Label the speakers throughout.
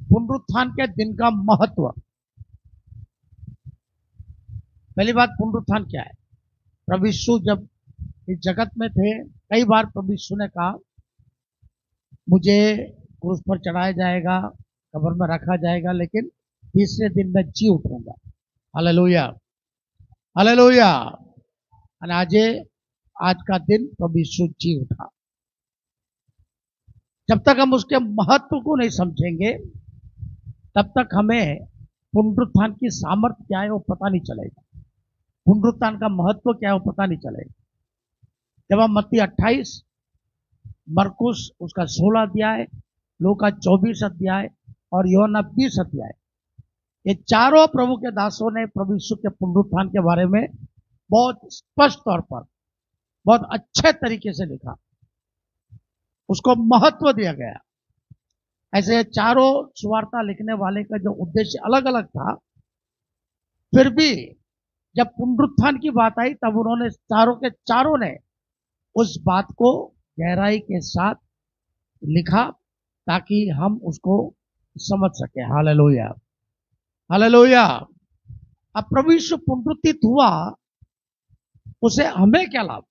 Speaker 1: पुनरुत्थान के दिन का महत्व। पहली बात, पुनरुत्थान क्या है? प्रभु यीशु जब इस जगत में थे, कई बार प्रभु यीशु ने कहा मुझे क्रूस पर चढ़ाया जाएगा, कब्र में रखा जाएगा, लेकिन तीसरे दिन मैं जी उठूंगा। Hallelujah, hallelujah. आज का दिन प्रभु यीशु जी उठा। जब तक हम उसके महत्व को नहीं समझेंगे, तब तक हमें पुनरुत्थान की सामर्थ्य क्या है वो पता नहीं चलेगा। पुनरुत्थान का महत्व क्या है वो पता नहीं चलेगा। जब हम मत्ती 28, मरकुस उसका 16 अध्याय, लूका 24 अध्याय और यूहन्ना 20 अध्याय, ये चारों प्रभु के दासों ने प्रभु यीशु के पुनरुत्थान के बारे में बहुत स्पष्ट तौर पर, बहुत अच्छे तरीके से लिखा, उसको महत्व दिया गया। ऐसे चारों सुवार्ता लिखने वाले का जो उद्देश्य अलग अलग था, फिर भी जब पुनरुत्थान की बात आई तब उन्होंने चारों के चारों ने उस बात को गहराई के साथ लिखा ताकि हम उसको समझ सके। Hallelujah, hallelujah. अब प्रभु यीशु पुनरुत्थित हुआ, उसे हमें क्या लाभ?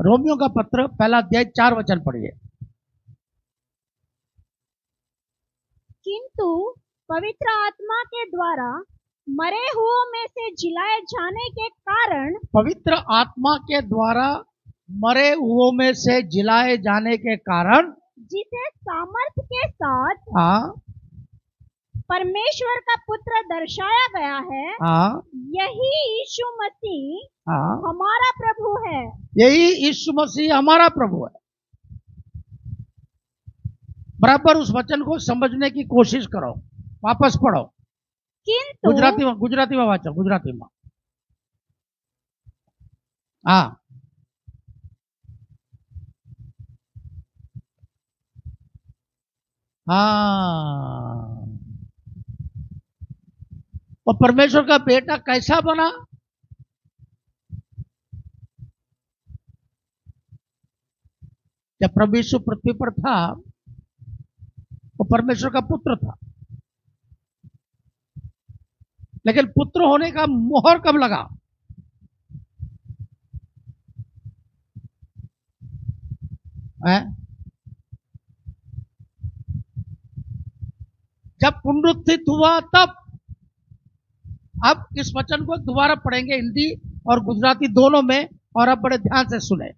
Speaker 1: रोमियो का पत्र पहला अध्याय 4 वचन पढ़िए।
Speaker 2: किंतु पवित्र आत्मा के द्वारा मरे हुओं में से जिलाए जाने के कारण,
Speaker 1: पवित्र आत्मा के द्वारा मरे हुओं में से जिलाए जाने के कारण,
Speaker 2: जिसे सामर्थ के साथ
Speaker 1: हाँ,
Speaker 2: परमेश्वर का पुत्र दर्शाया गया है,
Speaker 1: हाँ,
Speaker 2: यही यीशु मसीह
Speaker 1: हाँ,
Speaker 2: हमारा प्रभु है।
Speaker 1: यही यीशु मसीह हमारा प्रभु है। बराबर उस वचन को समझने की कोशिश करो, वापस पढ़ो।
Speaker 2: किंतु
Speaker 1: गुजराती में वाचो, गुजराती में। हाँ, हाँ। और परमेश्वर का बेटा कैसा बना? जब प्रभु यीशु पृथ्वी पर था, वो परमेश्वर का पुत्र था, लेकिन पुत्र होने का मोहर कब लगा? है? जब पुनरुत्थित हुआ तब। अब इस वचन को दोबारा पढ़ेंगे, हिंदी और गुजराती दोनों में, और अब बड़े ध्यान से सुने।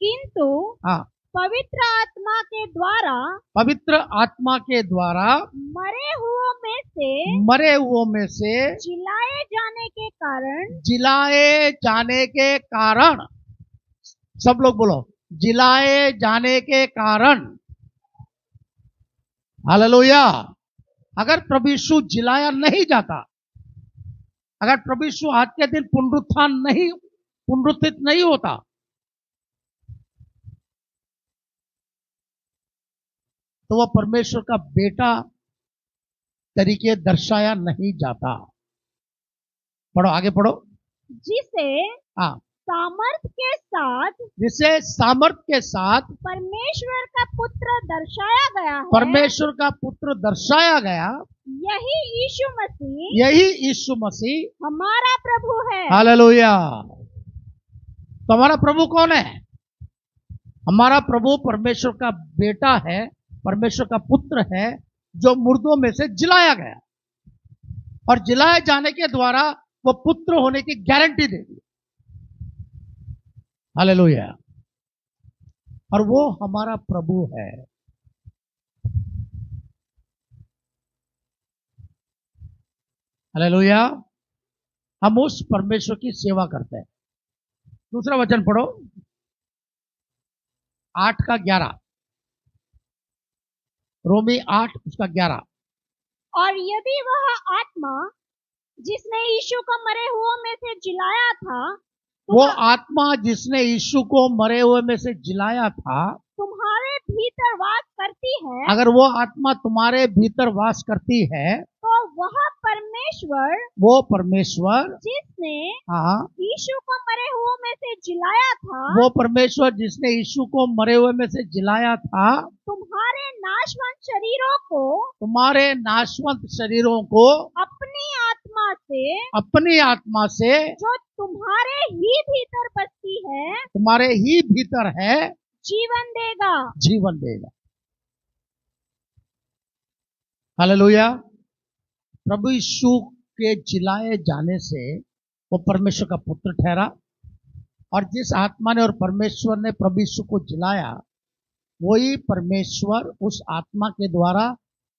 Speaker 2: किंतु
Speaker 1: हाँ,
Speaker 2: पवित्र आत्मा के द्वारा,
Speaker 1: पवित्र आत्मा के द्वारा
Speaker 2: मरे हुओं में से जिलाए जाने के कारण,
Speaker 1: जिलाए जाने के कारण, सब लोग बोलो, जिलाए जाने के कारण। हालेलुया। अगर प्रभु यीशु जिलाया नहीं जाता, अगर प्रभु यीशु आज के दिन पुनरुत्थित नहीं होता, तो वह परमेश्वर का बेटा तरीके दर्शाया नहीं जाता। पढ़ो, आगे पढ़ो।
Speaker 2: जिसे
Speaker 1: हाँ,
Speaker 2: जिसे
Speaker 1: सामर्थ के साथ
Speaker 2: परमेश्वर का पुत्र दर्शाया गया है,
Speaker 1: परमेश्वर का पुत्र दर्शाया गया,
Speaker 2: यही यीशु मसीह हमारा प्रभु है।
Speaker 1: हालेलुया। तो हमारा प्रभु कौन है? हमारा प्रभु परमेश्वर का बेटा है, परमेश्वर का पुत्र है, जो मुर्दों में से जिलाया गया, और जिलाए जाने के द्वारा वो पुत्र होने की गारंटी दे दी। हालेलुया। और वो हमारा प्रभु है। हालेलुया। हम उस परमेश्वर की सेवा करते हैं। दूसरा वचन पढ़ो, 8 का 11, रोमी 8 उसका 11।
Speaker 2: और यदि वह आत्मा जिसने यीशु को मरे हुओं में से जिलाया था,
Speaker 1: वो आत्मा जिसने यीशु को मरे हुए में से जिलाया था,
Speaker 2: तुम्हारे भीतर वास करती है,
Speaker 1: अगर वो आत्मा तुम्हारे भीतर वास करती है,
Speaker 2: तो वह परमेश्वर जिसने
Speaker 1: हाँ,
Speaker 2: यीशु को मरे हुओं में से जिलाया था,
Speaker 1: वो परमेश्वर जिसने यीशु को मरे हुए में से जिलाया था,
Speaker 2: तुम्हारे नाशवंत शरीरों को
Speaker 1: तुम्हारे नाशवंत शरीरों को
Speaker 2: अपनी आत्मा से जो तुम्हारे ही भीतर बसती है,
Speaker 1: तुम्हारे ही भीतर है,
Speaker 2: जीवन देगा।
Speaker 1: जीवन देगा। हालेलुया। प्रभु यीशु के जिलाए जाने से वो परमेश्वर का पुत्र ठहरा, और जिस आत्मा ने और परमेश्वर ने प्रभु यीशु को जिलाया, वही परमेश्वर उस आत्मा के द्वारा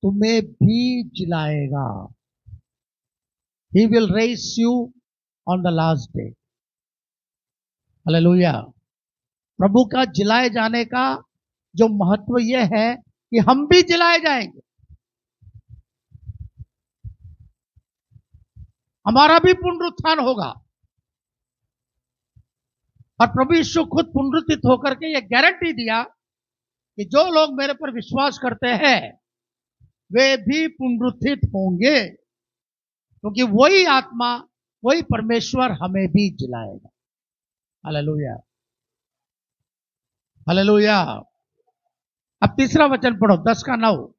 Speaker 1: तुम्हें भी जिलाएगा। He will raise you on the last day. Hallelujah. प्रभु का जिलाए जाने का जो महत्व यह है कि हम भी जिलाए जाएंगे, हमारा भी पुनरुत्थान होगा। और प्रभु यीशु खुद पुनरुत्थित होकर के यह गारंटी दिया कि जो लोग मेरे पर विश्वास करते हैं वे भी पुनरुत्थित होंगे, क्योंकि वही आत्मा, वही परमेश्वर हमें भी जिलाएगा। Hallelujah, hallelujah. अब तीसरा वचन पढ़ो, 10:9।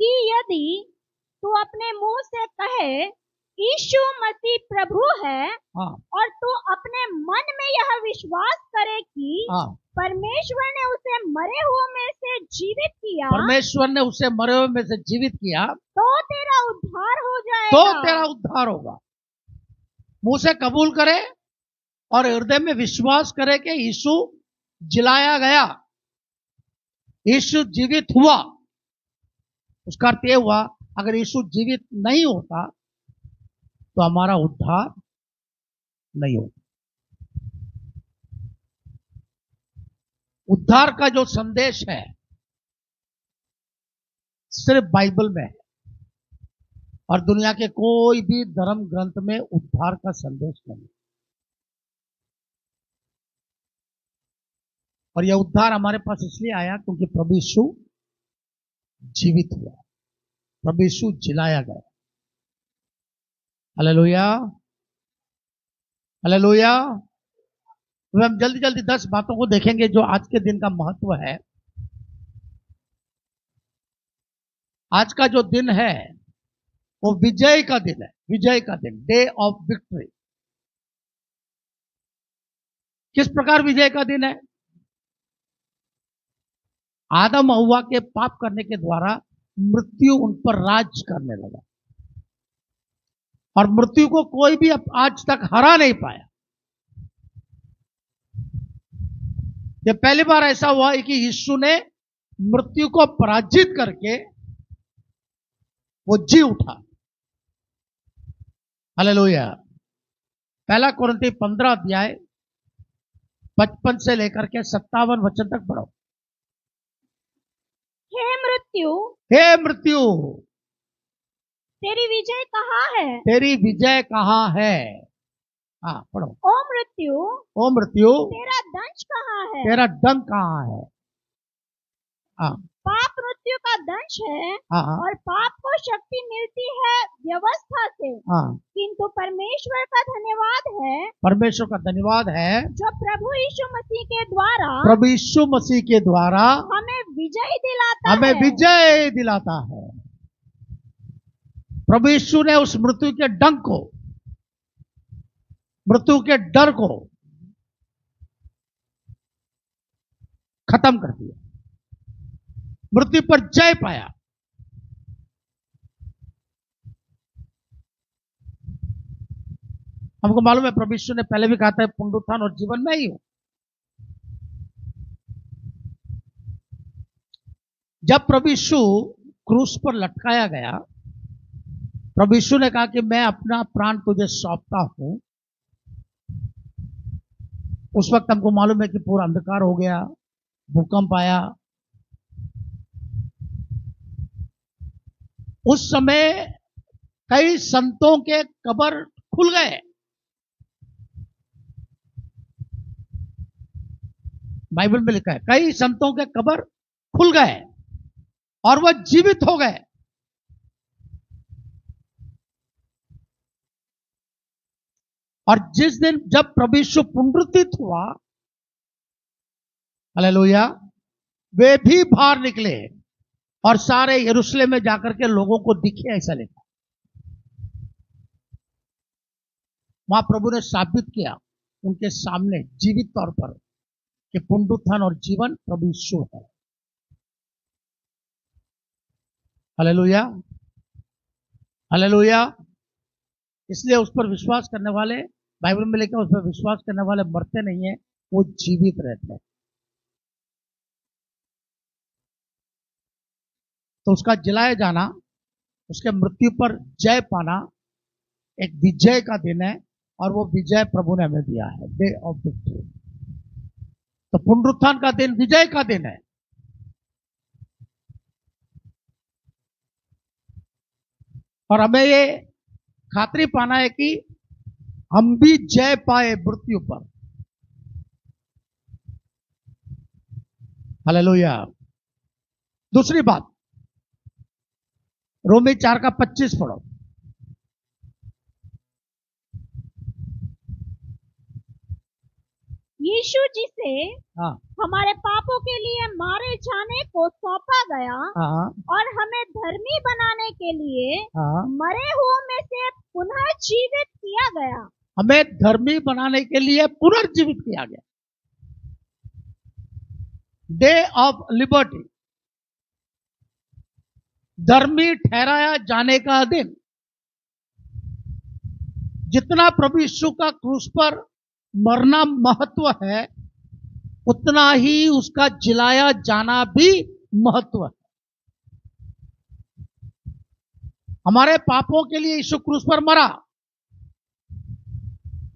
Speaker 2: कि यदि तू अपने मुंह से कहे यीशु मसीह प्रभु है,
Speaker 1: हाँ,
Speaker 2: और तू अपने मन में यह विश्वास करे कि
Speaker 1: हाँ,
Speaker 2: परमेश्वर ने उसे मरे हुए में से जीवित किया,
Speaker 1: परमेश्वर ने उसे मरे हुए में से जीवित किया,
Speaker 2: तो तेरा उद्धार हो
Speaker 1: तो
Speaker 2: जाएगा।
Speaker 1: तेरा उद्धार होगा। मुंह से कबूल करे और हृदय में विश्वास करे कि यीशु जिलाया गया, यीशु जीवित हुआ। उसका अर्थ यह हुआ, अगर यीशु जीवित नहीं होता तो हमारा उद्धार नहीं होता। उद्धार का जो संदेश है सिर्फ बाइबल में है, और दुनिया के कोई भी धर्म ग्रंथ में उद्धार का संदेश नहीं। और यह उद्धार हमारे पास इसलिए आया क्योंकि प्रभु यीशु जीवित हुआ, प्रभु यीशु जिलाया गया। Hallelujah, hallelujah. तो हम जल्दी जल्दी 10 बातों को देखेंगे जो आज के दिन का महत्व है। आज का जो दिन है वो विजय का दिन है, विजय का दिन, डे ऑफ विक्ट्री। किस प्रकार विजय का दिन है? आदम हव्वा के पाप करने के द्वारा मृत्यु उन पर राज करने लगा, और मृत्यु को कोई भी आज तक हरा नहीं पाया। यह पहली बार ऐसा हुआ है कि यीशु ने मृत्यु को पराजित करके वो जी उठा। हालेलुया। पहला कोरिन्थी 15 अध्याय 55 से लेकर के 57 वचन तक पढ़ो।
Speaker 2: हे मृत्यु,
Speaker 1: हे मृत्यु,
Speaker 2: तेरी विजय कहाँ है?
Speaker 1: तेरी विजय कहाँ है? हाँ, पढ़ो।
Speaker 2: ओ मृत्यु,
Speaker 1: ओ मृत्यु,
Speaker 2: तेरा दंश कहाँ है?
Speaker 1: तेरा दंड कहाँ है? हाँ,
Speaker 2: पाप मृत्यु का दंश है,
Speaker 1: हाँ,
Speaker 2: और पाप को शक्ति मिलती है व्यवस्था से,
Speaker 1: हाँ।
Speaker 2: किंतु परमेश्वर का धन्यवाद है,
Speaker 1: परमेश्वर का धन्यवाद है
Speaker 2: जो प्रभु यीशु मसीह के द्वारा,
Speaker 1: प्रभु यीशु मसीह के द्वारा
Speaker 2: हमें विजय दिलाता
Speaker 1: हमें
Speaker 2: है।
Speaker 1: विजय दिलाता है। प्रभु यीशु ने उस मृत्यु के डंक को, मृत्यु के डर को खत्म कर दिया, मृत्यु पर जय पाया। हमको मालूम है प्रभु यीशु ने पहले भी कहा था पुनरुत्थान और जीवन में ही हूं। जब प्रभु यीशु क्रूस पर लटकाया गया, प्रभु यीशु ने कहा कि मैं अपना प्राण तुझे सौंपता हूं। उस वक्त हमको मालूम है कि पूरा अंधकार हो गया, भूकंप आया। उस समय कई संतों के कब्र खुल गए। बाइबल में लिखा है कई संतों के कब्र खुल गए। और वह जीवित हो गए। और जिस दिन जब प्रभु यीशु पुनरुत्थित हुआ, हालेलुया, वे भी बाहर निकले और सारे यरूशलेम में जाकर के लोगों को दिखे, ऐसा लिखा। वहां प्रभु ने साबित किया उनके सामने जीवित तौर पर कि पुनरुत्थान और जीवन प्रभु यीशु है। Hallelujah, hallelujah. इसलिए उस पर विश्वास करने वाले, बाइबल में लिखा, उस पर विश्वास करने वाले मरते नहीं है, वो जीवित रहते हैं। तो उसका जलाया जाना, उसके मृत्यु पर जय पाना एक विजय का दिन है, और वो विजय प्रभु ने हमें दिया है, डे ऑफ विक्ट्री। तो पुनरुत्थान का दिन विजय का दिन है। और हमें ये खातरी पाना है कि हम भी जय पाए मृत्यु पर। हालेलुया। दूसरी बात, रोमी 4:25 पढ़ो।
Speaker 2: यीशु जिसे
Speaker 1: हाँ
Speaker 2: हमारे पापों के लिए मारे जाने को सौंपा गया
Speaker 1: हाँ
Speaker 2: और हमें धर्मी बनाने के लिए
Speaker 1: हाँ,
Speaker 2: मरे हुओं में से पुनः जीवित किया गया।
Speaker 1: हमें धर्मी बनाने के लिए पुनर्जीवित किया गया। डे ऑफ लिबर्टी, धर्मी ठहराया जाने का दिन। जितना प्रभु यीशु का क्रूस पर मरना महत्व है, उतना ही उसका जिलाया जाना भी महत्व है। हमारे पापों के लिए यीशु क्रूस पर मरा,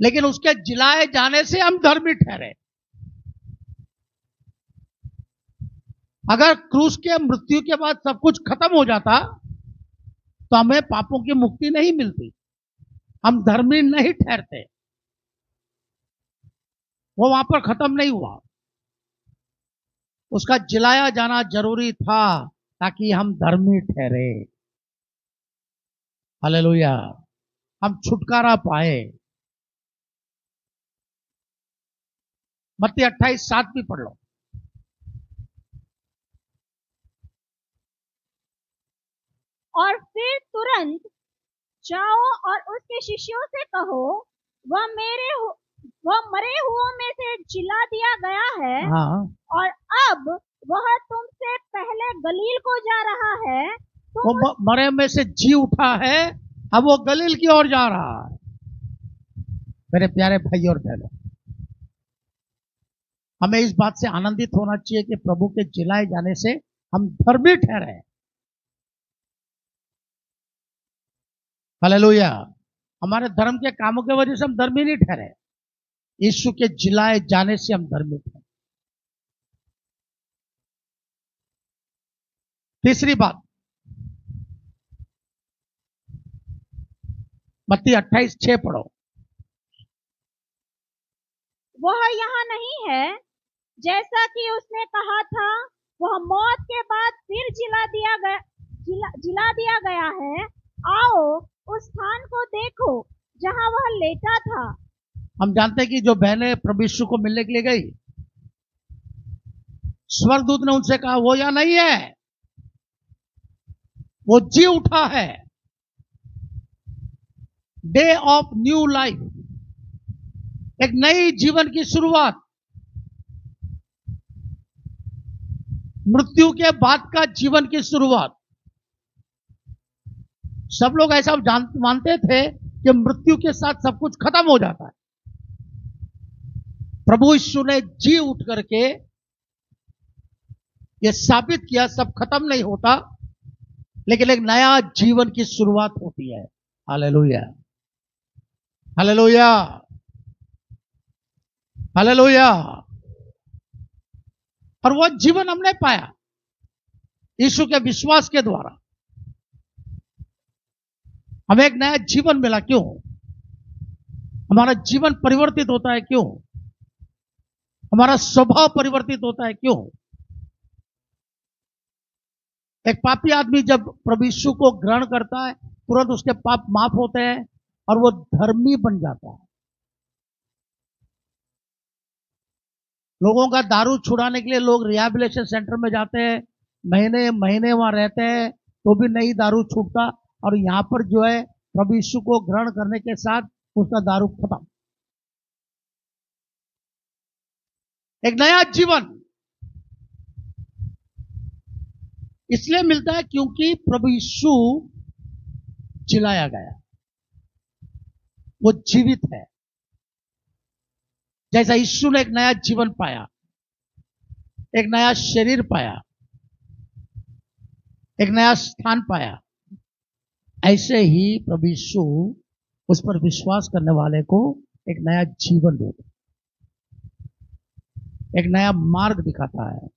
Speaker 1: लेकिन उसके जिलाए जाने से हम धर्मी ठहरे। अगर क्रूस के मृत्यु के बाद सब कुछ खत्म हो जाता तो हमें पापों की मुक्ति नहीं मिलती, हम धर्मी नहीं ठहरते। वो वहां पर खत्म नहीं हुआ, उसका जिलाया जाना जरूरी था ताकि हम धर्मी ठहरे। हालेलुया, हम छुटकारा पाए। मत्ती 28:7 भी पढ़ लो।
Speaker 2: और फिर तुरंत जाओ और उसके शिष्यों से कहो, वह मरे हुओं में से जिला दिया गया है।
Speaker 1: हाँ,
Speaker 2: और अब वह तुमसे पहले गलील को जा रहा है।
Speaker 1: वो मरे में से जी उठा है, अब वो गलील की ओर जा रहा है। मेरे प्यारे भाई और बहनों, हमें इस बात से आनंदित होना चाहिए कि प्रभु के जिलाए जाने से हम धर्मी ठहरे। हालेलुया। हमारे धर्म के कामों की वजह से हम धर्मी नहीं ठहरे, यीशु के जिलाए जाने से हम धर्मी ठहरे। तीसरी बात, मत्ती 28:6 पढ़ो।
Speaker 2: वह यहाँ नहीं है, जैसा कि उसने कहा था, वह मौत के बाद फिर जिला दिया गया है। आओ उस स्थान को देखो जहां वह लेटा था।
Speaker 1: हम जानते हैं कि जो बहनें प्रभु यीशु को मिलने के लिए गई, स्वर्गदूत ने उनसे कहा वो यहाँ नहीं है, वो जी उठा है। डे ऑफ न्यू लाइफ, एक नई जीवन की शुरुआत, मृत्यु के बाद का जीवन की शुरुआत। सब लोग ऐसा मानते थे कि मृत्यु के साथ सब कुछ खत्म हो जाता है। प्रभु यीशु ने जी उठ करके यह साबित किया सब खत्म नहीं होता, लेकिन एक नया जीवन की शुरुआत होती है। Hallelujah, hallelujah, hallelujah. और वह जीवन हमने पाया यीशु के विश्वास के द्वारा। हमें एक नया जीवन मिला। क्यों? हमारा जीवन परिवर्तित होता है। क्यों? हमारा स्वभाव परिवर्तित होता है। क्यों? एक पापी आदमी जब प्रभु यीशु को ग्रहण करता है, तुरंत उसके पाप माफ होते हैं और वो धर्मी बन जाता है। लोगों का दारू छुड़ाने के लिए लोग रिहैबिलिटेशन सेंटर में जाते हैं, महीने महीने वहां रहते हैं, तो भी नहीं दारू छूटता। और यहां पर जो है प्रभु यीशु को ग्रहण करने के साथ उसका दारू खत्म। एक नया जीवन इसलिए मिलता है क्योंकि प्रभु यीशु जिलाया गया, वो जीवित है। जैसा यीशु ने एक नया जीवन पाया, एक नया शरीर पाया, एक नया स्थान पाया, ऐसे ही प्रभु यीशु उस पर विश्वास करने वाले को एक नया जीवन देता, एक नया मार्ग दिखाता है,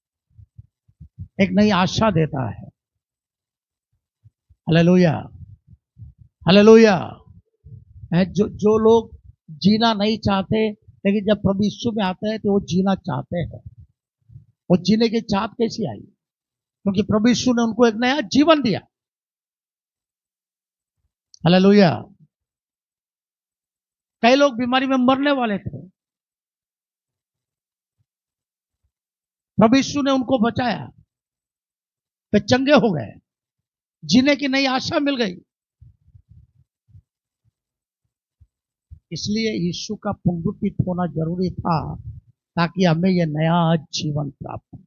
Speaker 1: एक नई आशा देता है। Hallelujah, hallelujah. जो लोग जीना नहीं चाहते, लेकिन जब प्रभु यीशु में आते हैं तो वो जीना चाहते हैं। वो जीने की चाहत कैसी आई? क्योंकि प्रभु यीशु ने उनको एक नया जीवन दिया। हालेलुया। कई लोग बीमारी में मरने वाले थे, प्रभु यीशु ने उनको बचाया, वे चंगे हो गए, जीने की नई आशा मिल गई। इसलिए यीशु का पुनरुत्थित होना जरूरी था, ताकि हमें यह नया जीवन प्राप्त हो।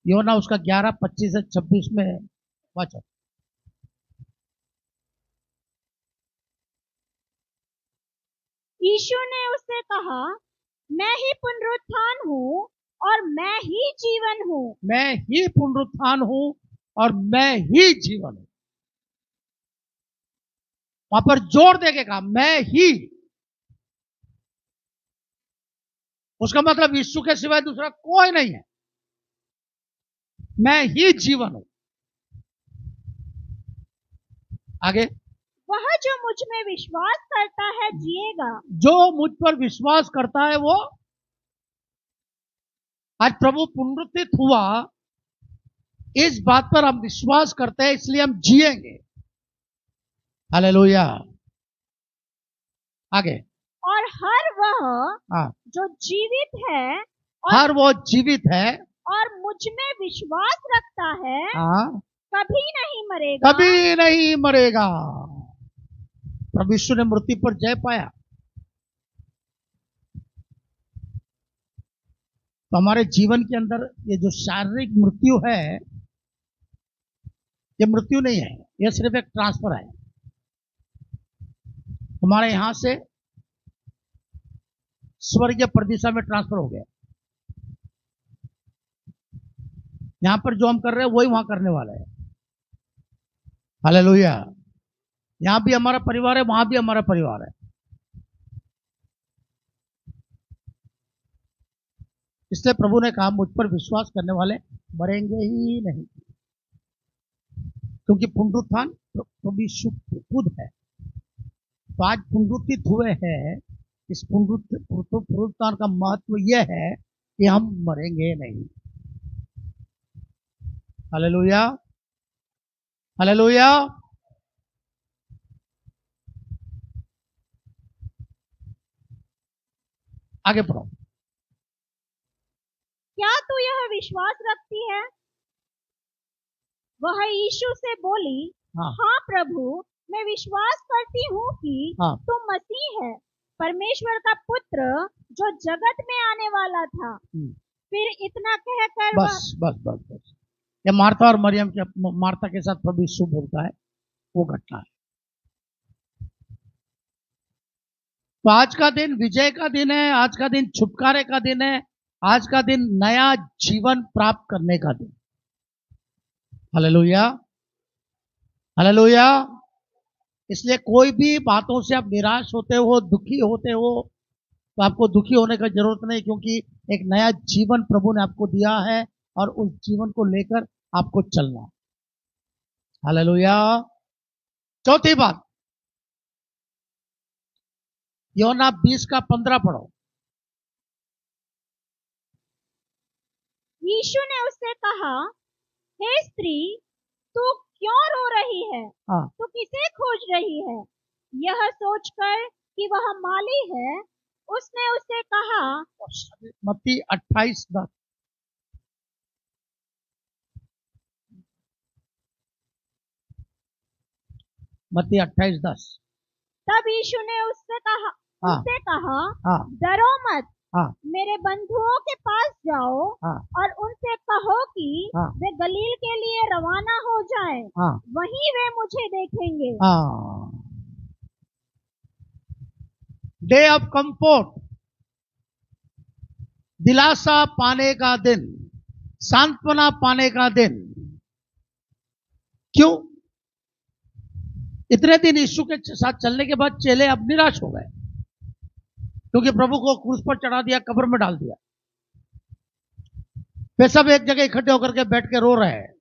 Speaker 1: यूहन्ना उसका 11:25 से 26 में वचन।
Speaker 2: यीशु ने उससे कहा, मैं ही पुनरुत्थान हूँ और मैं ही जीवन हूँ।
Speaker 1: मैं ही पुनरुत्थान हूं और मैं ही जीवन हूं। वहां पर जोर देके कहा, मैं ही। उसका मतलब यीशु के सिवाय दूसरा कोई नहीं है। मैं ही जीवन हूं। आगे,
Speaker 2: वह जो मुझ में विश्वास करता है जिएगा।
Speaker 1: जो मुझ पर विश्वास करता है वो, आज प्रभु पुनरुत्थित हुआ, इस बात पर हम विश्वास करते हैं, इसलिए हम जिएंगे। हालेलुया। आगे,
Speaker 2: और हर वह
Speaker 1: हाँ,
Speaker 2: जो जीवित है
Speaker 1: हर वो जीवित है
Speaker 2: और मुझ में विश्वास रखता है,
Speaker 1: हाँ,
Speaker 2: कभी नहीं मरेगा।
Speaker 1: कभी नहीं मरेगा। प्रभु यीशु ने मृत्यु पर जय पाया। तो हमारे जीवन के अंदर ये जो शारीरिक मृत्यु है, ये मृत्यु नहीं है, ये सिर्फ एक ट्रांसफर है। हमारे यहां से स्वर्गीय परदिशा में ट्रांसफर हो गया। यहां पर जो हम कर रहे हैं वही वहां करने वाला है। हालेलुया। यहां भी हमारा परिवार है, वहां भी हमारा परिवार है। इसलिए प्रभु ने कहा, मुझ पर विश्वास करने वाले मरेंगे ही नहीं, क्योंकि पुनरुत्थान प्रभु यीशु खुद है। तो आज पुनरुत्थित हुए हैं, इस पुनरुत्थान का महत्व यह है कि हम मरेंगे नहीं। Hallelujah, hallelujah. आगे पढ़ो।
Speaker 2: क्या तू यह विश्वास रखती है? वह यीशु से बोली, हाँ प्रभु, मैं विश्वास करती हूँ कि
Speaker 1: हाँ,
Speaker 2: तू मसीह है, परमेश्वर का पुत्र, जो जगत में आने वाला था। फिर इतना कहकर
Speaker 1: बस बस बस बस, ये मार्था और मरियम के, मार्था के साथ प्रभु यीशु बोलता है, वो घटना है। तो आज का दिन विजय का दिन है, आज का दिन छुटकारे का दिन है, आज का दिन नया जीवन प्राप्त करने का दिन। Hallelujah, hallelujah. इसलिए कोई भी बातों से आप निराश होते हो, दुखी होते हो, तो आपको दुखी होने का जरूरत नहीं, क्योंकि एक नया जीवन प्रभु ने आपको दिया है और उस जीवन को लेकर आपको चलना। हालेलुया। चौथी बात, यूहन्ना 20:15 पढ़ो।
Speaker 2: यीशु ने उससे कहा, हे स्त्री, तू क्यों रो रही है?
Speaker 1: हाँ,
Speaker 2: तू किसे खोज रही है? यह सोचकर कि वह माली है, उसने उससे कहा।
Speaker 1: मत्ती 28:10। मत्ती 28:10।
Speaker 2: तब यीशु ने
Speaker 1: हाँ,
Speaker 2: उनसे कहा,
Speaker 1: हाँ,
Speaker 2: डरो मत,
Speaker 1: हाँ,
Speaker 2: मेरे बंधुओं के पास जाओ
Speaker 1: हाँ,
Speaker 2: और उनसे कहो कि
Speaker 1: हाँ,
Speaker 2: वे गलील के लिए रवाना हो जाएं,
Speaker 1: हाँ,
Speaker 2: वहीं वे मुझे देखेंगे।
Speaker 1: हाँ। डे ऑफ कंफर्ट, दिलासा पाने का दिन, सांत्वना पाने का दिन। क्यों? इतने दिन यीशु के साथ चलने के बाद चेले अब निराश हो गए, क्योंकि प्रभु को क्रूस पर चढ़ा दिया, कब्र में डाल दिया। वे सब एक जगह इकट्ठे होकर के बैठ के रो रहे हैं।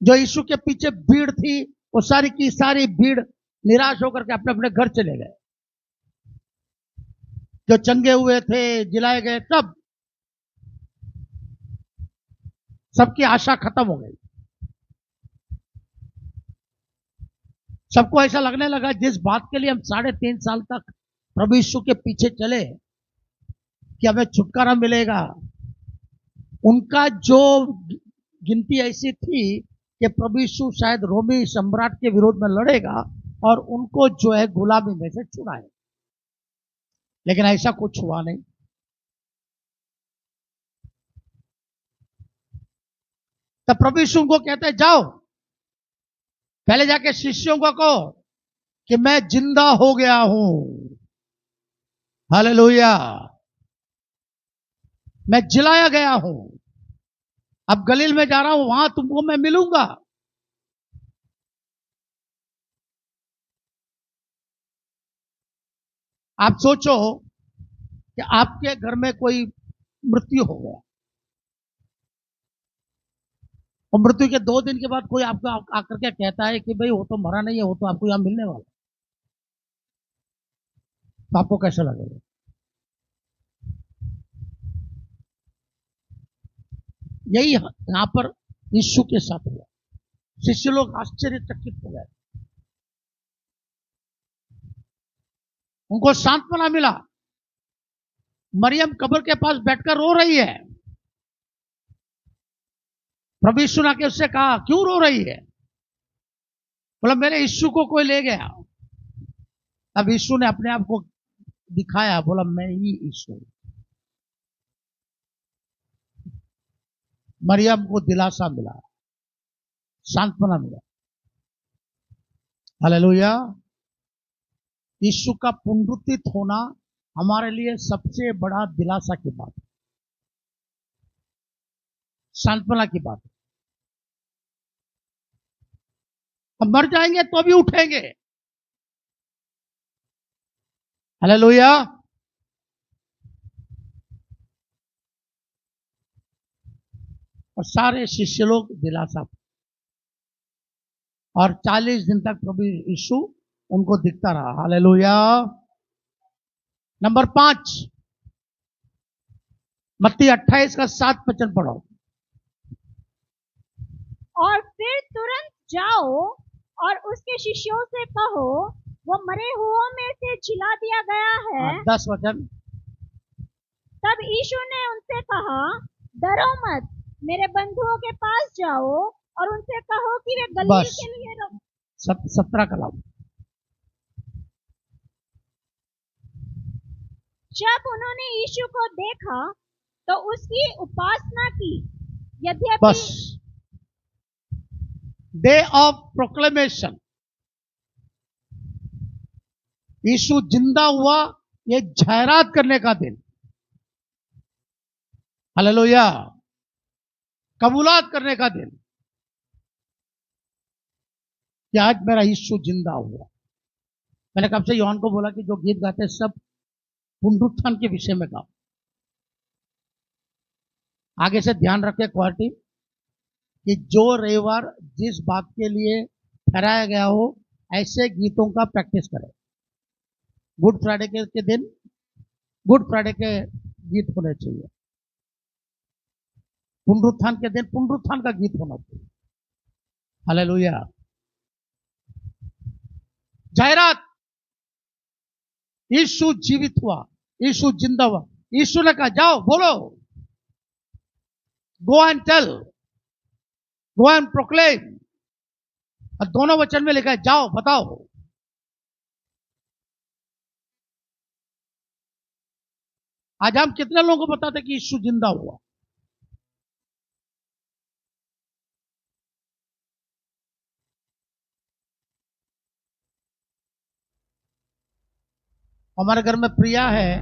Speaker 1: जो यीशु के पीछे भीड़ थी, वो सारी की सारी भीड़ निराश होकर के अपने अपने घर चले गए। जो चंगे हुए थे, जिलाए गए, तब सबकी आशा खत्म हो गई। सबको ऐसा लगने लगा, जिस बात के लिए हम 3.5 साल तक प्रभु यीशु के पीछे चले कि हमें छुटकारा मिलेगा, उनका जो गिनती ऐसी थी कि प्रभु यीशु शायद रोमी सम्राट के विरोध में लड़ेगा और उनको जो है गुलामी में से छुड़ाए। लेकिन ऐसा कुछ हुआ नहीं। तब प्रभु यीशु को कहते हैं, जाओ पहले जाके शिष्यों को कहो कि मैं जिंदा हो गया हूं। हालेलुया। मैं जिलाया गया हूं, अब गलील में जा रहा हूं, वहां तुमको मैं मिलूंगा। आप सोचो कि आपके घर में कोई मृत्यु हो गया और मृत्यु के 2 दिन के बाद कोई आपको आकर के कहता है कि भाई वो तो मरा नहीं है, वो तो आपको यहां मिलने वाला, तो आपको कैसा लगेगा? यही यहां पर यीशु के साथ हुआ। शिष्य लोग आश्चर्यचकित हो गए, उनको सांत्वना मिला। मरियम कब्र के पास बैठकर रो रही है। प्रभु यीशु ने उससे कहा, क्यों रो रही है? बोला, मेरे यीशु को कोई ले गया। अब यीशु ने अपने आप को दिखाया, बोला, मैं ही यीशु हूं। मरियम को दिलासा मिला, सांत्वना मिला। हालेलुया। यीशु का पुनरुत्थित होना हमारे लिए सबसे बड़ा दिलासा की बात है, सांत्वना की बात है। हम मर जाएंगे तो भी उठेंगे। हालेलुया। और सारे शिष्य लोग दिलासा, और 40 दिन तक प्रभु यीशु उनको दिखता रहा। हालेलुया। नंबर 5, मत्ती 28 का 7 वचन पढ़ो।
Speaker 2: और फिर तुरंत जाओ और उसके शिष्यों से कहो, वो मरे हुओं में से जिला दिया गया है।
Speaker 1: 10 वचन।
Speaker 2: तब यीशु ने उनसे कहा, डरो मत, मेरे बंधुओं के पास जाओ और उनसे कहो कि वे गलील के लिए
Speaker 1: 17 का लाभ।
Speaker 2: जब उन्होंने यीशु को देखा तो उसकी उपासना की, यद्यपि
Speaker 1: बस डे ऑफ प्रोक्लेमेशन, यीशु जिंदा हुआ, ये जाहिरात करने का दिन। हालेलुया। कबूलात करने का दिन कि आज मेरा यीशु जिंदा हुआ। मैंने कब से योहान को बोला कि जो गीत गाते सब पुनरुत्थान के विषय में गाओ। आगे से ध्यान रखे क्वालिटी कि जो रविवार जिस बात के लिए ठहराया गया हो, ऐसे गीतों का प्रैक्टिस करें। गुड फ्राइडे के दिन गुड फ्राइडे के गीत होने चाहिए। पुनरुत्थान के दिन पुनरुत्थान का गीत होना चाहिए। हालेलुया। जाहिरात, यीशु जीवित हुआ, यीशु जिंदा हुआ। यीशु ने कहा जाओ बोलो, go and tell, go and proclaim. और दोनों वचन में लिखा है जाओ बताओ। आज हम कितने लोगों को बताते कि यीशु जिंदा हुआ? हमारे घर में प्रिया है,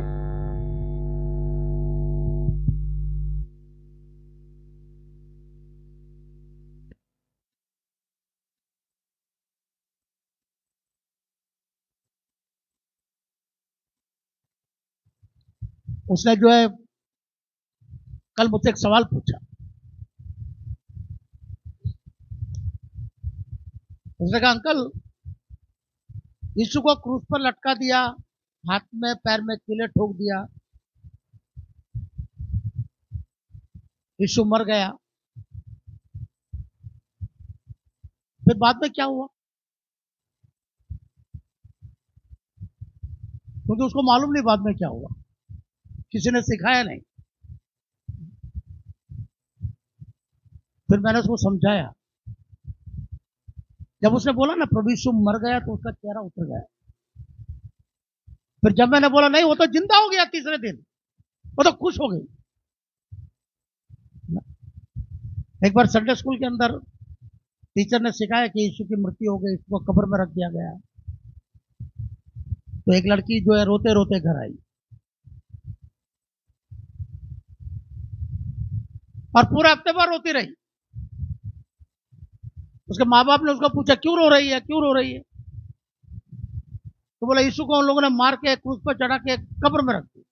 Speaker 1: उसने जो है कल मुझसे एक सवाल पूछा। उसने कहा अंकल, यीशु को क्रूस पर लटका दिया, हाथ में पैर में कीले ठोक दिया, यीशु मर गया, फिर बाद में क्या हुआ? क्योंकि उसको मालूम नहीं बाद में क्या हुआ, किसी ने सिखाया नहीं। फिर मैंने उसको समझाया। जब उसने बोला ना प्रभु यीशु मर गया, तो उसका चेहरा उतर गया। फिर जब मैंने बोला नहीं वो तो जिंदा हो गया तीसरे दिन, वो तो खुश हो गई। एक बार संडे स्कूल के अंदर टीचर ने सिखाया कि यीशु की मृत्यु हो गई, इसको कब्र में रख दिया गया। तो एक लड़की जो है रोते रोते घर आई और पूरे हफ्ते भर रोती रही। उसके माँ बाप ने उसको पूछा क्यों रो रही है, क्यों रो रही है? तो बोला यीशु को उन लोगों ने मार के क्रूस पर चढ़ा के कब्र में रख दिया।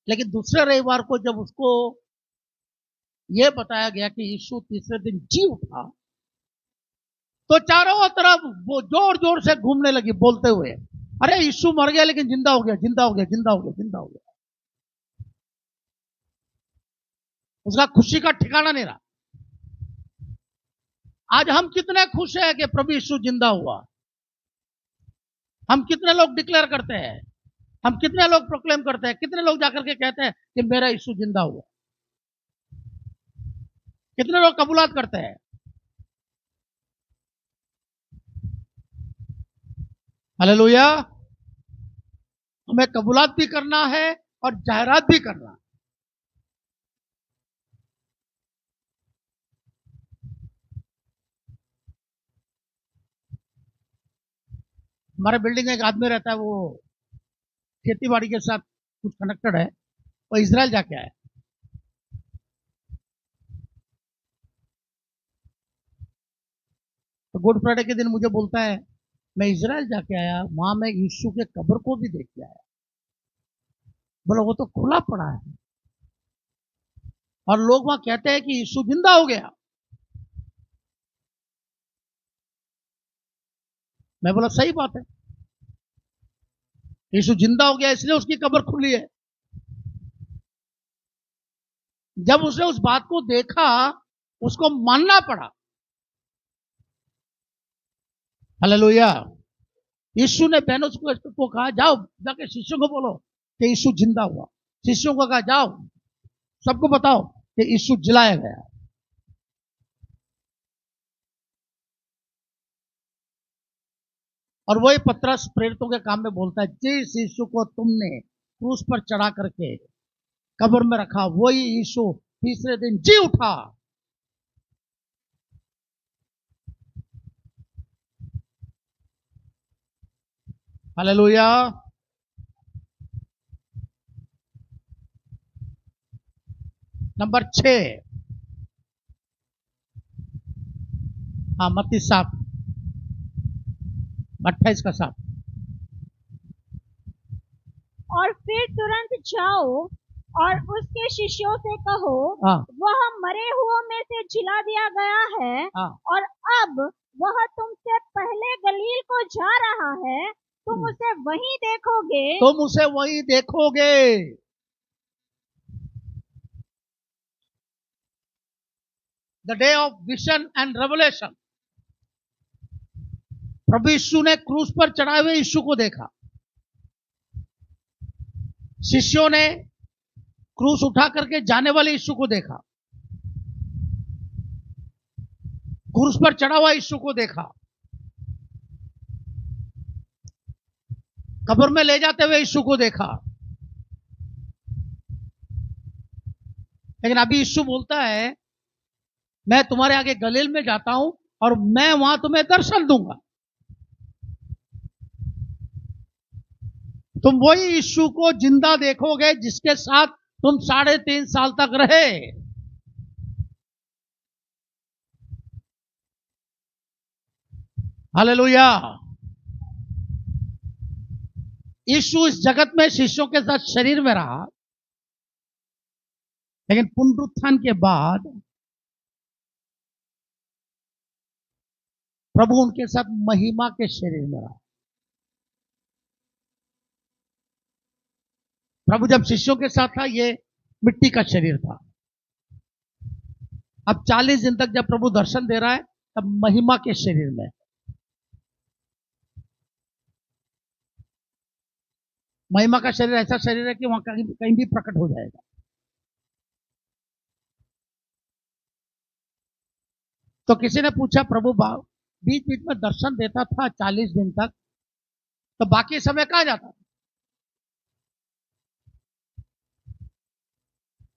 Speaker 1: लेकिन दूसरे रविवार को जब उसको यह बताया गया कि यीशु तीसरे दिन जी उठा, तो चारों तरफ वो जोर जोर से घूमने लगी बोलते हुए, अरे यीशु मर गया लेकिन जिंदा हो गया, जिंदा हो गया, जिंदा हो गया, जिंदा हो गया। उसका खुशी का ठिकाना नहीं रहा। आज हम कितने खुश हैं कि प्रभु यीशु जिंदा हुआ। हम कितने लोग डिक्लेयर करते हैं, हम कितने लोग प्रोक्लेम करते हैं, कितने लोग जाकर के कहते हैं कि मेरा यीशु जिंदा हुआ। कितने लोग कबूलात करते हैं। हालेलुया। हमें कबूलात भी करना है और जाहिरात भी करना है। हमारे बिल्डिंग में एक आदमी रहता है, वो खेती बाड़ी के साथ कुछ कनेक्टेड है, वो इजराइल जाके आया। तो गुड फ्राइडे के दिन मुझे बोलता है मैं इजराइल जाके आया, वहां मैं यीशु के कब्र को भी देख के आया। बोला वो तो खुला पड़ा है और लोग वहां कहते हैं कि यीशु जिंदा हो गया। मैं बोला सही बात है, यीशु जिंदा हो गया इसलिए उसकी कब्र खुली है। जब उसने उस बात को देखा, उसको मानना पड़ा। हालेलुया। यीशु ने बहनों को कहा जाओ जाके शिष्यों को बोलो कि यीशु जिंदा हुआ। शिष्यों को कहा जाओ सबको बताओ कि यीशु जिलाया गया। और वही पतरस प्रेरितों के काम में बोलता है, जिस यीशु को तुमने क्रूस पर चढ़ा करके कब्र में रखा, वही यीशु तीसरे दिन जी उठा। हालेलुया। नंबर 6, हाँ मत्ती 7 28 का 7।
Speaker 2: और फिर तुरंत जाओ और उसके शिष्यों से कहो,
Speaker 1: हाँ
Speaker 2: वह मरे हुओं में से जिला दिया गया है,
Speaker 1: हाँ
Speaker 2: और अब वह तुमसे पहले गलील को जा रहा है, तुम तुम उसे वहीं देखोगे
Speaker 1: तुम उसे वही देखोगे। The day of vision and revelation. प्रभु यीशु ने क्रूस पर चढ़ाए हुए यीशु को देखा। शिष्यों ने क्रूस उठा करके जाने वाले यीशु को देखा। क्रूस पर चढ़ा हुआ यीशु को देखा। कब्र में ले जाते हुए यीशु को देखा। लेकिन अभी यीशु बोलता है, मैं तुम्हारे आगे गलील में जाता हूं और मैं वहां तुम्हें दर्शन दूंगा। तुम वही यीशु को जिंदा देखोगे जिसके साथ तुम 3.5 साल तक रहे। हालेलुया। यीशु इस जगत में शिष्यों के साथ शरीर में रहा, लेकिन पुनरुत्थान के बाद प्रभु उनके साथ महिमा के शरीर में रहा। प्रभु जब शिष्यों के साथ था, ये मिट्टी का शरीर था। अब 40 दिन तक जब प्रभु दर्शन दे रहा है, तब महिमा के शरीर में। महिमा का शरीर ऐसा शरीर है कि वहां कहीं भी प्रकट हो जाएगा। तो किसी ने पूछा, प्रभु बीच बीच में दर्शन देता था 40 दिन तक, तो बाकी समय कहां जाता?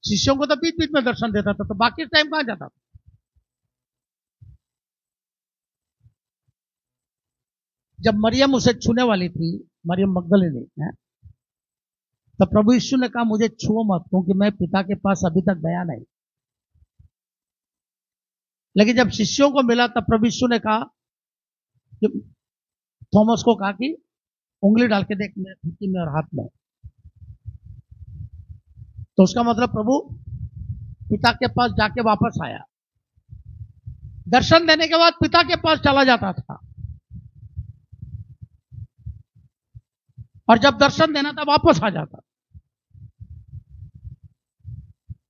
Speaker 1: शिष्यों को तो बीच बीच में दर्शन देता था, तो बाकी टाइम कहां जाता था? जब मरियम उसे छूने वाली थी, मरियम मगदलिनी है, तो प्रभु यीशु ने कहा, मुझे छुओ मत, क्योंकि मैं पिता के पास अभी तक गया नहीं। लेकिन जब शिष्यों को मिला, तब प्रभु यीशु ने कहा, थॉमस को कहा कि उंगली डाल के देख मेरे ठुड्डी में और हाथ में। तो उसका मतलब प्रभु पिता के पास जाके वापस आया। दर्शन देने के बाद पिता के पास चला जाता था, और जब दर्शन देना था वापस आ जाता।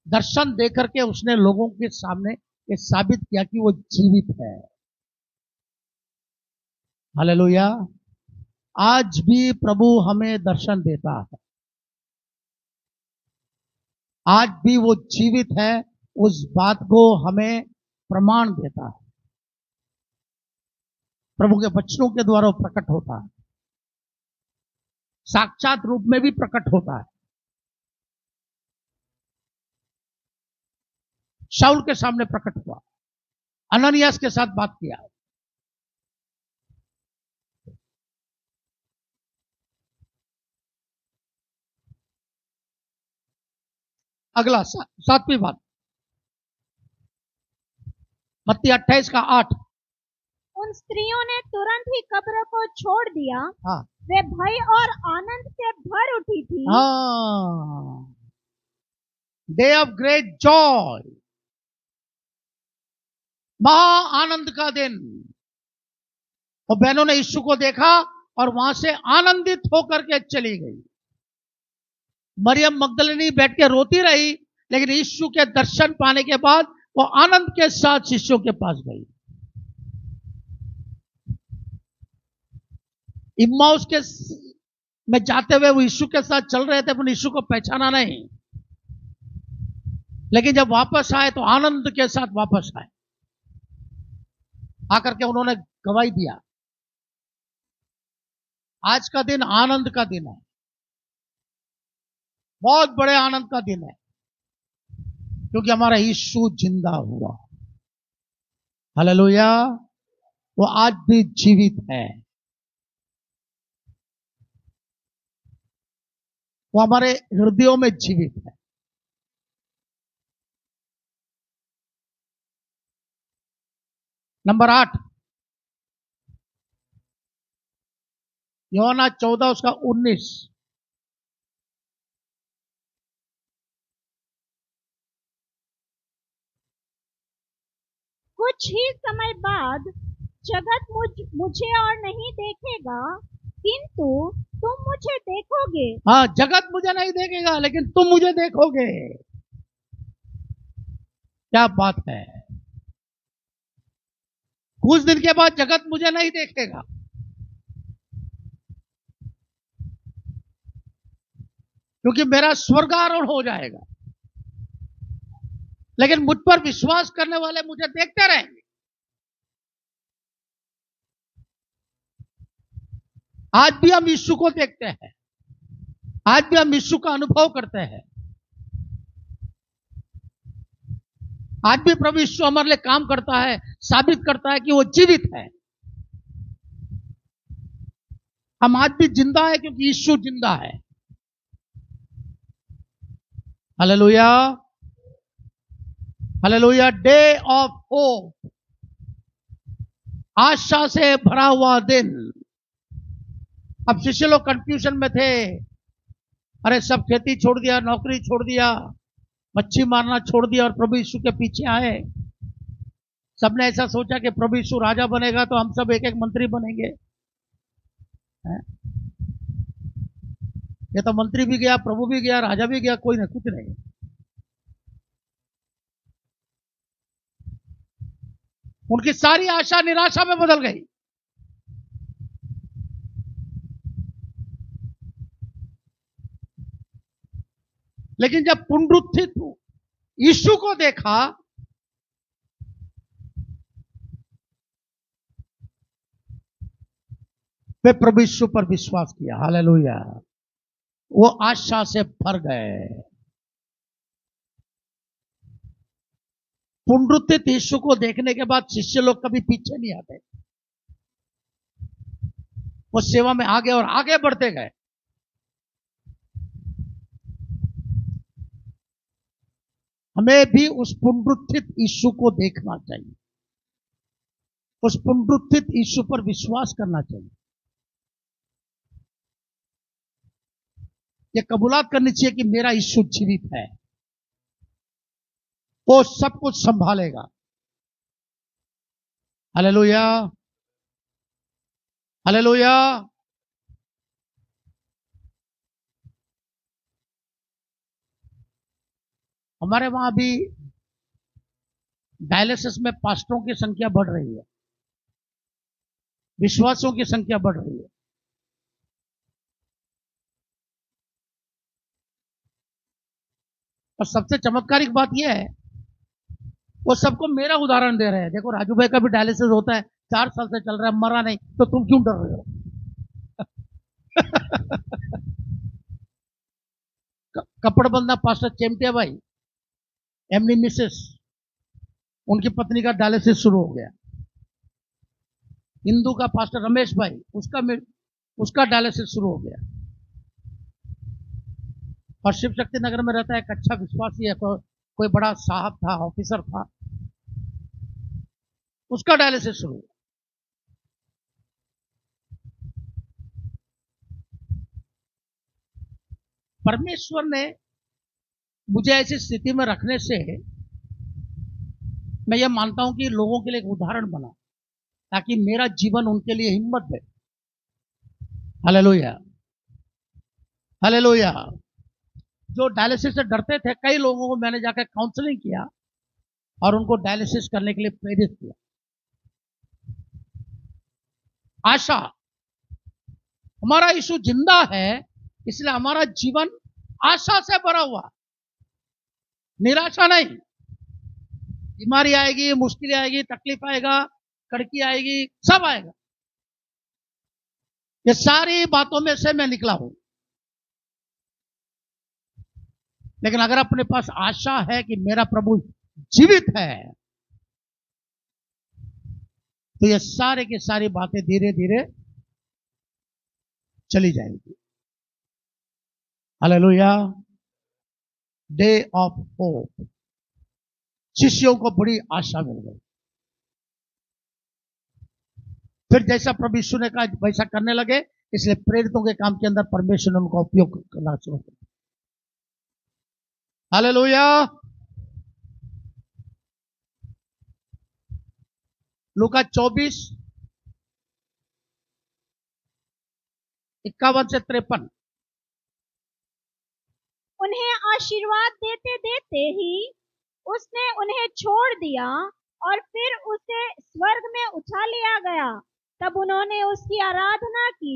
Speaker 1: दर्शन देकर के उसने लोगों के सामने ये साबित किया कि वो जीवित है। हालेलुया। आज भी प्रभु हमें दर्शन देता है। आज भी वो जीवित है, उस बात को हमें प्रमाण देता है। प्रभु के वचनों के द्वारा प्रकट होता है, साक्षात रूप में भी प्रकट होता है। शाऊल के सामने प्रकट हुआ, अननियास के साथ बात किया। अगला 7वीं बात, मत्ती 28:8।
Speaker 2: उन स्त्रियों ने तुरंत ही कब्र को छोड़ दिया।
Speaker 1: हाँ,
Speaker 2: वे भय और आनंद से भर उठी थी।
Speaker 1: हाँ, डे ऑफ ग्रेट जॉय, महा आनंद का दिन। और बहनों ने यीशु को देखा और वहां से आनंदित होकर के चली गई। मरियम मगदलिनी बैठ के रोती रही, लेकिन यीशु के दर्शन पाने के बाद वो आनंद के साथ शिष्यों के पास गई। इम्माउस के में जाते हुए वो यीशु के साथ चल रहे थे, पर यीशु को पहचाना नहीं। लेकिन जब वापस आए तो आनंद के साथ वापस आए। आकर के उन्होंने गवाही दिया। आज का दिन आनंद का दिन है, बहुत बड़े आनंद का दिन है, क्योंकि हमारा यीशु जिंदा हुआ। हालेलुया। वो आज भी जीवित है, वो हमारे हृदयों में जीवित है। नंबर 8, यूहन्ना 14:19।
Speaker 2: कुछ ही समय बाद जगत मुझे और नहीं देखेगा, किंतु तुम मुझे देखोगे।
Speaker 1: हाँ, जगत मुझे नहीं देखेगा लेकिन तुम मुझे देखोगे। क्या बात है। कुछ दिन के बाद जगत मुझे नहीं देखेगा, क्योंकि मेरा स्वर्गारोहण हो जाएगा, लेकिन मुझ पर विश्वास करने वाले मुझे देखते रहेंगे। आज भी हम यीशु को देखते हैं, आज भी हम यीशु का अनुभव करते हैं, आज भी प्रभु यीशु हमारे लिए काम करता है, साबित करता है कि वो जीवित है। हम आज भी जिंदा है क्योंकि यीशु जिंदा है। Hallelujah, hallelujah. Day of hope, आशा से भरा हुआ दिन। अब शिष्य लोग कंफ्यूजन में थे। अरे सब खेती छोड़ दिया, नौकरी छोड़ दिया, मच्छी मारना छोड़ दिया और प्रभु यीशु के पीछे आए। सबने ऐसा सोचा कि प्रभु यीशु राजा बनेगा तो हम सब एक एक मंत्री बनेंगे। ये तो मंत्री भी गया, प्रभु भी गया, राजा भी गया, कोई नहीं, कुछ नहीं। उनकी सारी आशा निराशा में बदल गई। लेकिन जब पुनरुत्थित यीशु को देखा, वे प्रभु यीशु पर विश्वास किया। हालेलुया। वो आशा से भर गए। पुनरुत्थित यीशु को देखने के बाद शिष्य लोग कभी पीछे नहीं आते, वो सेवा में आगे और आगे बढ़ते गए। हमें भी उस पुनरुत्थित यीशु को देखना चाहिए, उस पुनरुत्थित यीशु पर विश्वास करना चाहिए। ये कबूलात करनी चाहिए कि मेरा यीशु जीवित है, वो सब कुछ संभालेगा। Hallelujah, hallelujah. हमारे वहां भी डायलिसिस में पास्टरों की संख्या बढ़ रही है, विश्वासों की संख्या बढ़ रही है। और सबसे चमत्कारिक बात यह है, वो सबको मेरा उदाहरण दे रहे हैं। देखो राजू भाई का भी डायलिसिस होता है, 4 साल से चल रहा है, मरा नहीं, तो तुम क्यों डर रहे हो? कपड़बंदा पास्टर चेमटिया भाई, एमनी मिसेस, उनकी पत्नी का डायलिसिस शुरू हो गया। हिंदू का पास्टर रमेश भाई, उसका डायलिसिस शुरू हो गया। और शिव शक्ति नगर में रहता है एक अच्छा विश्वासी है, कोई बड़ा साहब था, ऑफिसर था, उसका डायलिसिस शुरू हुआ। परमेश्वर ने मुझे ऐसी स्थिति में रखने से मैं यह मानता हूं कि लोगों के लिए एक उदाहरण बना, ताकि मेरा जीवन उनके लिए हिम्मत दे। Hallelujah, hallelujah. जो डायलिसिस से डरते थे, कई लोगों को मैंने जाकर काउंसलिंग किया और उनको डायलिसिस करने के लिए प्रेरित किया। आशा, हमारा यीशु जिंदा है, इसलिए हमारा जीवन आशा से भरा हुआ, निराशा नहीं। बीमारी आएगी, मुश्किल आएगी, तकलीफ आएगा, कड़की आएगी, सब आएगा। ये सारी बातों में से मैं निकला हूं। लेकिन अगर अपने पास आशा है कि मेरा प्रभु जीवित है, तो ये सारे की सारी बातें धीरे धीरे चली जाएंगी। हालेलुया। Day of hope. शिष्यों को बड़ी आशा मिल गई। फिर जैसा प्रभु यीशु ने कहा वैसा करने लगे, इसलिए प्रेरितों के काम के अंदर परमेश्वर ने उनका उपयोग करना शुरू किया। हालेलुया। लूका 24 51 से 53।
Speaker 2: उन्हें आशीर्वाद देते देते ही उसने उन्हें छोड़ दिया और फिर उसे स्वर्ग में उठा लिया गया। तब उन्होंने उसकी आराधना की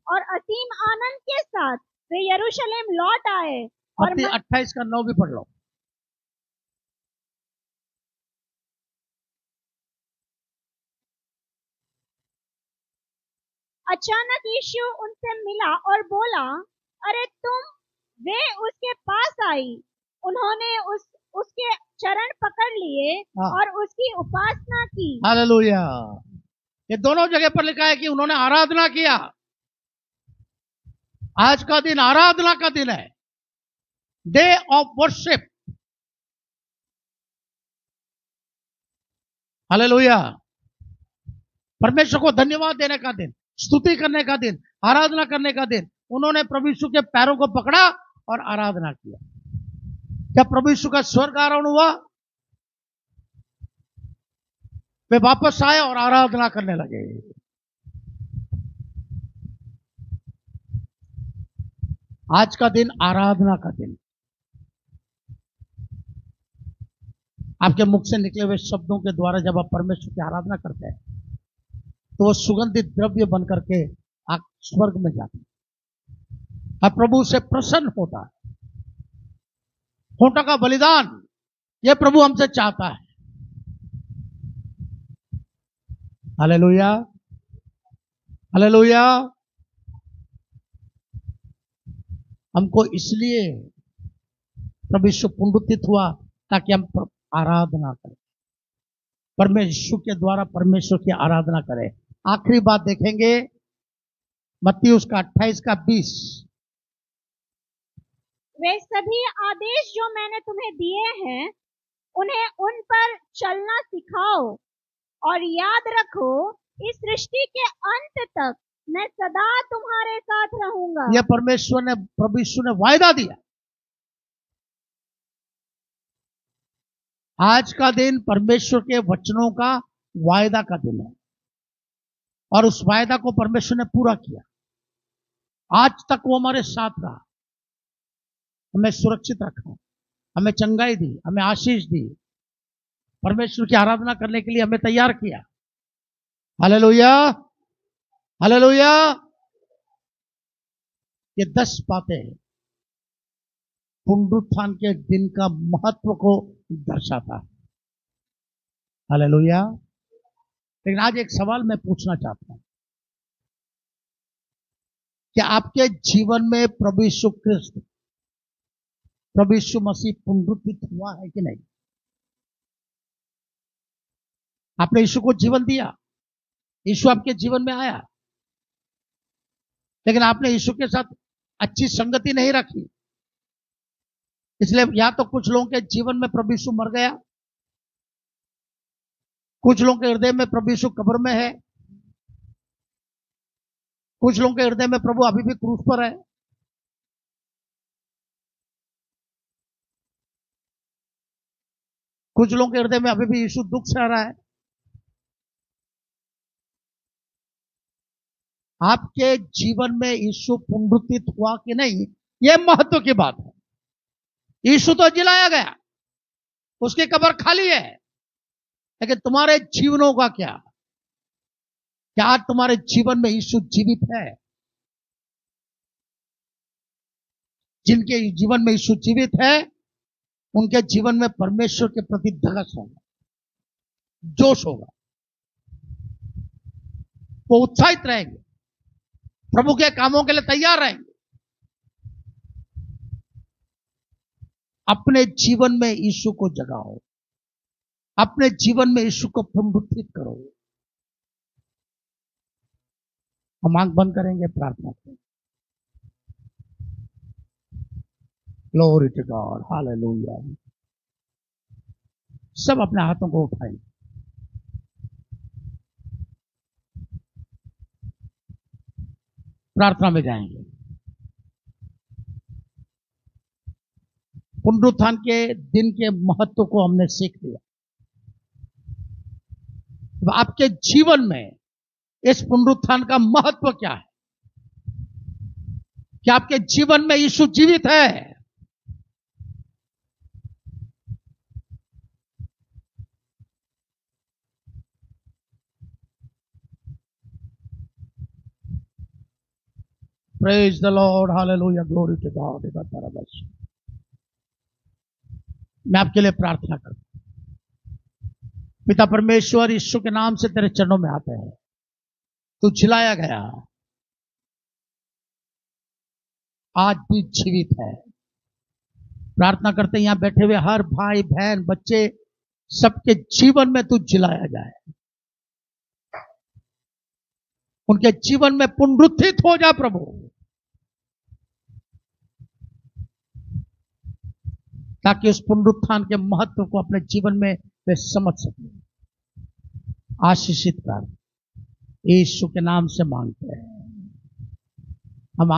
Speaker 2: और असीम आनंद के साथ वे यरूशलेम लौट आए। और
Speaker 1: मत्ती 28 का 9 भी पढ़ लो।
Speaker 2: अचानक यीशु उनसे मिला और बोला, अरे तुम। वे उसके पास आई। उन्होंने उसके चरण पकड़ लिए
Speaker 1: हाँ।
Speaker 2: और उसकी उपासना की।
Speaker 1: हालेलुया। ये दोनों जगह पर लिखा है कि उन्होंने आराधना किया। आज का दिन आराधना का दिन है, डे ऑफ वर्शिप। हालेलुया। परमेश्वर को धन्यवाद देने का दिन, स्तुति करने का दिन, आराधना करने का दिन। उन्होंने प्रभु यीशु के पैरों को पकड़ा और आराधना किया। क्या प्रभु यीशु का स्वर्ग आरोहण हुआ? वे वापस आए और आराधना करने लगे। आज का दिन आराधना का दिन। आपके मुख से निकले हुए शब्दों के द्वारा जब आप परमेश्वर की आराधना करते हैं तो वो सुगंधित द्रव्य बन करके आप स्वर्ग में जाते हैं। अब प्रभु से प्रसन्न होता है। होठों का बलिदान ये प्रभु हमसे चाहता है। Hallelujah, hallelujah. हमको इसलिए प्रभु यीशु पुनरुत्थित हुआ ताकि हम आराधना करें, परमेश्वर के द्वारा परमेश्वर की आराधना करें। आखिरी बात देखेंगे मत्ती उसका 28 का 20।
Speaker 2: वे सभी आदेश जो मैंने तुम्हें दिए हैं उन्हें उन पर चलना सिखाओ और याद रखो इस सृष्टि के अंत तक मैं सदा तुम्हारे साथ रहूंगा।
Speaker 1: यह परमेश्वर ने, प्रभु यीशु ने वायदा दिया। आज का दिन परमेश्वर के वचनों का वायदा का दिन है और उस वायदा को परमेश्वर ने पूरा किया। आज तक वो हमारे साथ रहा, हमें सुरक्षित रखा, हमें चंगाई दी, हमें आशीष दी, परमेश्वर की आराधना करने के लिए हमें तैयार किया। Hallelujah, hallelujah. ये 10 बातें पुनरुत्थान के दिन का महत्व को दर्शाता है। हालेलुया। लेकिन आज एक सवाल मैं पूछना चाहता हूं कि आपके जीवन में प्रभु यीशु ख्रिस्त, प्रभु यीशु मसीह पुनरुत्थित हुआ है कि नहीं? आपने यीशु को जीवन दिया, यीशु आपके जीवन में आया, लेकिन आपने यीशु के साथ अच्छी संगति नहीं रखी। इसलिए या तो कुछ लोगों के जीवन में प्रभु यीशु मर गया, कुछ लोगों के हृदय में प्रभु यीशु कब्र में है, कुछ लोगों के हृदय में प्रभु अभी भी क्रूस पर है। कुछ लोगों के हृदय में अभी भी यीशु दुख सह रहा है। आपके जीवन में यीशु पुनरुत्थित हुआ कि नहीं, यह महत्व की बात है। यीशु तो जिलाया गया, उसकी कब्र खाली है, लेकिन तुम्हारे जीवनों का क्या? क्या आज तुम्हारे जीवन में यीशु जीवित है? जिनके जीवन में यीशु जीवित है उनके जीवन में परमेश्वर के प्रति धगस होगा, जोश होगा, वो उत्साहित रहेंगे, प्रभु के कामों के लिए तैयार रहेंगे। अपने जीवन में यीशु को जगाओ, अपने जीवन में यीशु को पुनरुत्थित करो। हम आंख बंद करेंगे, प्रार्थना करेंगे। Glory to God, hallelujah. सब अपने हाथों को उठाएंगे। प्रार्थना में जाएंगे। पुनरुत्थान के दिन के महत्व को हमने सीख लिया। तो आपके जीवन में इस पुनरुत्थान का महत्व क्या है? कि आपके जीवन में यीशु जीवित है। Praise the Lord, hallelujah, glory to God. मैं आपके लिए प्रार्थना करता हूं। पिता परमेश्वर, यीशु के नाम से तेरे चरणों में आते हैं। तू झिलाया गया, आज भी जीवित है। प्रार्थना करते हैं यहां बैठे हुए हर भाई बहन बच्चे सबके जीवन में तू झिलाया जाए, उनके जीवन में पुनरुत्थित हो जा प्रभु, ताकि उस पुनरुत्थान के महत्व को अपने जीवन में वे समझ सके। आशीषित कर, यीशु के नाम से मांगते हैं हम।